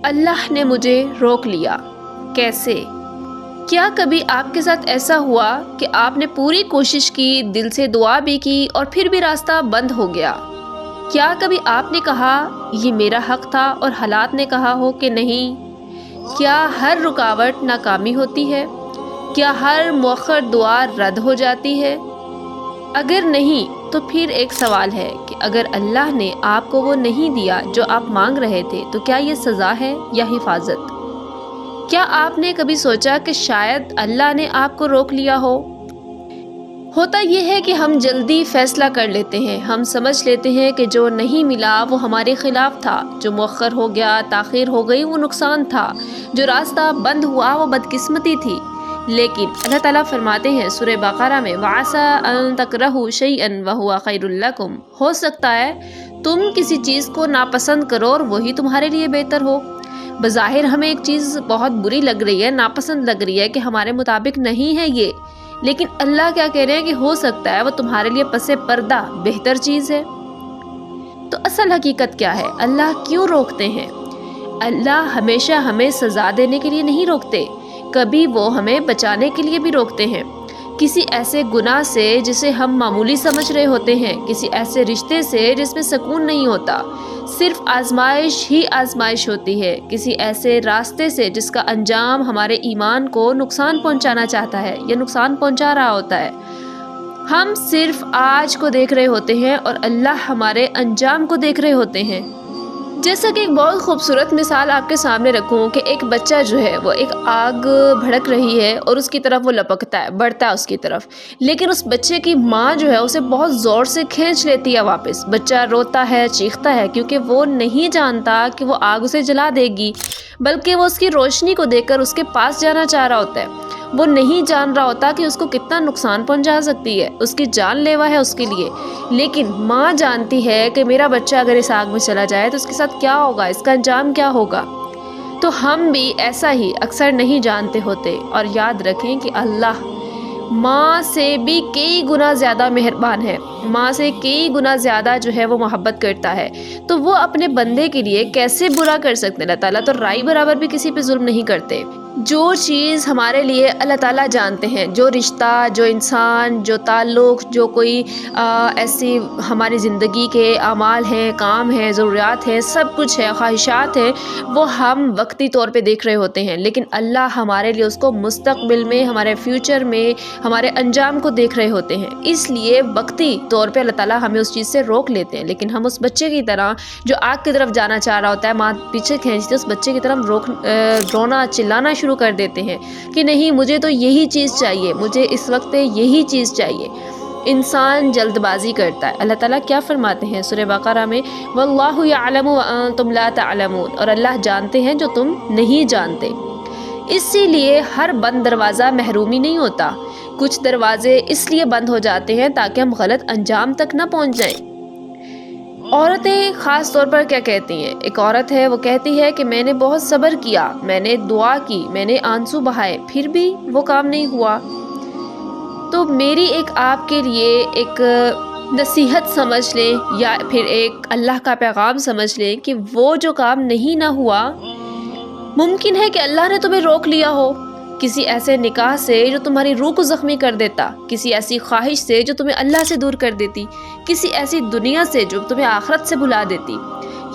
اللہ نے مجھے روک لیا۔ کیسے؟ کیا کبھی آپ کے ساتھ ایسا ہوا کہ آپ نے پوری کوشش کی، دل سے دعا بھی کی اور پھر بھی راستہ بند ہو گیا؟ کیا کبھی آپ نے کہا یہ میرا حق تھا اور حالات نے کہا ہو کہ نہیں؟ کیا ہر رکاوٹ ناکامی ہوتی ہے؟ کیا ہر مؤخر دعا رد ہو جاتی ہے؟ اگر نہیں تو پھر ایک سوال ہے کہ اگر اللہ نے آپ کو وہ نہیں دیا جو آپ مانگ رہے تھے تو کیا یہ سزا ہے یا حفاظت؟ کیا آپ نے کبھی سوچا کہ شاید اللہ نے آپ کو روک لیا ہو؟ ہوتا یہ ہے کہ ہم جلدی فیصلہ کر لیتے ہیں، ہم سمجھ لیتے ہیں کہ جو نہیں ملا وہ ہمارے خلاف تھا، جو مؤخر ہو گیا، تاخیر ہو گئی وہ نقصان تھا، جو راستہ بند ہوا وہ بدقسمتی تھی۔ لیکن اللہ تعالیٰ فرماتے ہیں سورہ بقرہ میں وَعَسَىٰ أَن تَكْرَهُوا شَيْئًا وَهُوَ خَيْرٌ لَكُمْ، ہو سکتا ہے تم کسی چیز کو ناپسند کرو اور وہی تمہارے لیے بہتر ہو۔ بظاہر ہمیں ایک چیز بہت بری لگ رہی ہے، ناپسند لگ رہی ہے کہ ہمارے مطابق نہیں ہے یہ، لیکن اللہ کیا کہہ رہے ہیں کہ ہو سکتا ہے وہ تمہارے لیے پس پردہ بہتر چیز ہے۔ تو اصل حقیقت کیا ہے؟ اللہ کیوں روکتے ہیں؟ اللہ ہمیشہ ہمیں سزا دینے کے لیے نہیں روکتے، کبھی وہ ہمیں بچانے کے لیے بھی روکتے ہیں، کسی ایسے گناہ سے جسے ہم معمولی سمجھ رہے ہوتے ہیں، کسی ایسے رشتے سے جس میں سکون نہیں ہوتا، صرف آزمائش ہی آزمائش ہوتی ہے، کسی ایسے راستے سے جس کا انجام ہمارے ایمان کو نقصان پہنچانا چاہتا ہے یا نقصان پہنچا رہا ہوتا ہے۔ ہم صرف آج کو دیکھ رہے ہوتے ہیں اور اللہ ہمارے انجام کو دیکھ رہے ہوتے ہیں۔ جیسا کہ ایک بہت خوبصورت مثال آپ کے سامنے رکھوں کہ ایک بچہ جو ہے وہ ایک آگ بھڑک رہی ہے اور اس کی طرف وہ لپکتا ہے، بڑھتا ہے اس کی طرف، لیکن اس بچے کی ماں جو ہے اسے بہت زور سے کھینچ لیتی ہے واپس۔ بچہ روتا ہے، چیختا ہے، کیونکہ وہ نہیں جانتا کہ وہ آگ اسے جلا دے گی، بلکہ وہ اس کی روشنی کو دیکھ کر اس کے پاس جانا چاہ رہا ہوتا ہے۔ وہ نہیں جان رہا ہوتا کہ اس کو کتنا نقصان پہنچا سکتی ہے، اس کی جان لیوا ہے اس کے لیے، لیکن ماں جانتی ہے کہ میرا بچہ اگر اس آگ میں چلا جائے تو اس کے ساتھ کیا ہوگا، اس کا انجام کیا ہوگا۔ تو ہم بھی ایسا ہی اکثر نہیں جانتے ہوتے، اور یاد رکھیں کہ اللہ ماں سے بھی کئی گنا زیادہ مہربان ہے، ماں سے کئی گنا زیادہ جو ہے وہ محبت کرتا ہے، تو وہ اپنے بندے کے لیے کیسے برا کر سکتے ہیں؟ اللہ تعالیٰ تو رائی برابر بھی کسی پہ ظلم نہیں کرتے۔ جو چیز ہمارے لیے اللہ تعالیٰ جانتے ہیں، جو رشتہ، جو انسان، جو تعلق، جو کوئی ایسی ہماری زندگی کے اعمال ہیں، کام ہیں، ضروریات ہیں، سب کچھ ہے، خواہشات ہیں، وہ ہم وقتی طور پہ دیکھ رہے ہوتے ہیں، لیکن اللہ ہمارے لیے اس کو مستقبل میں، ہمارے فیوچر میں، ہمارے انجام کو دیکھ رہے ہوتے ہیں۔ اس لیے وقتی طور پہ اللہ تعالیٰ ہمیں اس چیز سے روک لیتے ہیں، لیکن ہم اس بچے کی طرح جو آگ کی طرف جانا چاہ رہا ہوتا ہے، ماں پیچھے کھینچتی ہے، اس بچے کی طرف رونا چلانا شروع کر دیتے ہیں کہ نہیں، مجھے تو یہی چیز چاہیے، مجھے اس وقت یہی چیز چاہیے۔ انسان جلد بازی کرتا ہے۔ اللہ تعالیٰ کیا فرماتے ہیں سورہ بقرہ میں واللہ یعلم وانتم لا تعلمون، اور اللہ جانتے ہیں جو تم نہیں جانتے۔ اسی لیے ہر بند دروازہ محرومی نہیں ہوتا، کچھ دروازے اس لیے بند ہو جاتے ہیں تاکہ ہم غلط انجام تک نہ پہنچ جائیں۔ عورتیں خاص طور پر کیا کہتی ہیں؟ ایک عورت ہے، وہ کہتی ہے کہ میں نے بہت صبر کیا، میں نے دعا کی، میں نے آنسو بہائے، پھر بھی وہ کام نہیں ہوا۔ تو میری ایک آپ کے لیے ایک نصیحت سمجھ لیں یا پھر ایک اللہ کا پیغام سمجھ لیں کہ وہ جو کام نہیں نہ ہوا، ممکن ہے کہ اللہ نے تمہیں روک لیا ہو، کسی ایسے نکاح سے جو تمہاری روح کو زخمی کر دیتا، کسی ایسی خواہش سے جو تمہیں اللہ سے دور کر دیتی، کسی ایسی دنیا سے جو تمہیں آخرت سے بھلا دیتی۔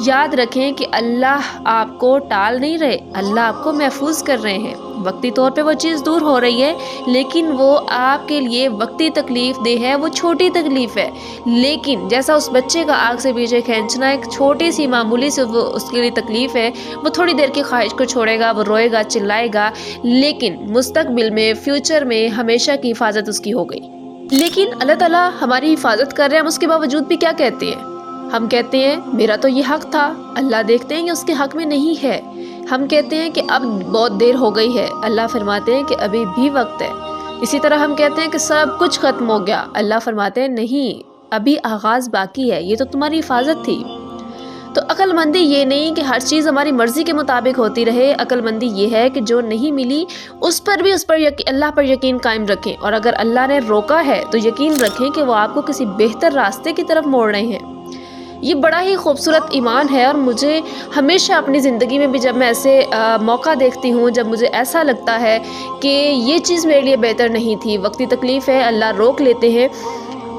یاد رکھیں کہ اللہ آپ کو ٹال نہیں رہے، اللہ آپ کو محفوظ کر رہے ہیں۔ وقتی طور پہ وہ چیز دور ہو رہی ہے، لیکن وہ آپ کے لیے وقتی تکلیف دہ ہے، وہ چھوٹی تکلیف ہے، لیکن جیسا اس بچے کا آگ سے پیچھے کھینچنا ایک چھوٹی سی معمولی سے وہ اس کے لیے تکلیف ہے، وہ تھوڑی دیر کی خواہش کو چھوڑے گا، وہ روئے گا، چلائے گا، لیکن مستقبل میں، فیوچر میں ہمیشہ کی حفاظت اس کی ہو گئی۔ لیکن اللہ تعالیٰ ہماری حفاظت کر رہے ہیں، ہم اس کے باوجود بھی کیا کہتے ہیں؟ ہم کہتے ہیں میرا تو یہ حق تھا، اللہ دیکھتے ہیں کہ اس کے حق میں نہیں ہے۔ ہم کہتے ہیں کہ اب بہت دیر ہو گئی ہے، اللہ فرماتے ہیں کہ ابھی بھی وقت ہے۔ اسی طرح ہم کہتے ہیں کہ سب کچھ ختم ہو گیا، اللہ فرماتے ہیں نہیں، ابھی آغاز باقی ہے، یہ تو تمہاری حفاظت تھی۔ تو عقل مندی یہ نہیں کہ ہر چیز ہماری مرضی کے مطابق ہوتی رہے، عقل مندی یہ ہے کہ جو نہیں ملی اس پر بھی اللہ پر یقین قائم رکھیں، اور اگر اللہ نے روکا ہے تو یقین رکھیں کہ وہ آپ کو کسی بہتر راستے کی طرف موڑ رہے ہیں۔ یہ بڑا ہی خوبصورت ایمان ہے، اور مجھے ہمیشہ اپنی زندگی میں بھی جب میں ایسے موقع دیکھتی ہوں، جب مجھے ایسا لگتا ہے کہ یہ چیز میرے لیے بہتر نہیں تھی، وقتی تکلیف ہے، اللہ روک لیتے ہیں،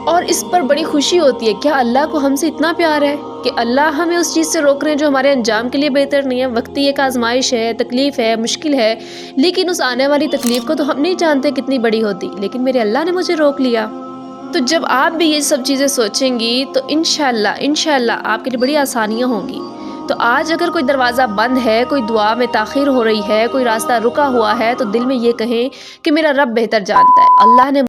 اور اس پر بڑی خوشی ہوتی ہے۔ کیا اللہ کو ہم سے اتنا پیار ہے کہ اللہ ہمیں اس چیز سے روک رہے ہیں جو ہمارے انجام کے لیے بہتر نہیں ہے؟ وقتی ایک آزمائش ہے، تکلیف ہے، مشکل ہے، لیکن اس آنے والی تکلیف کو تو ہم نہیں جانتے کتنی بڑی ہوتی، لیکن میرے اللہ نے مجھے روک لیا۔ تو جب آپ بھی یہ سب چیزیں سوچیں گی تو انشاءاللہ آپ کے لیے بڑی آسانیاں ہوں گی۔ تو آج اگر کوئی دروازہ بند ہے، کوئی دعا میں تاخیر ہو رہی ہے، کوئی راستہ رکا ہوا ہے، تو دل میں یہ کہیں کہ میرا رب بہتر جانتا ہے۔ اللہ نے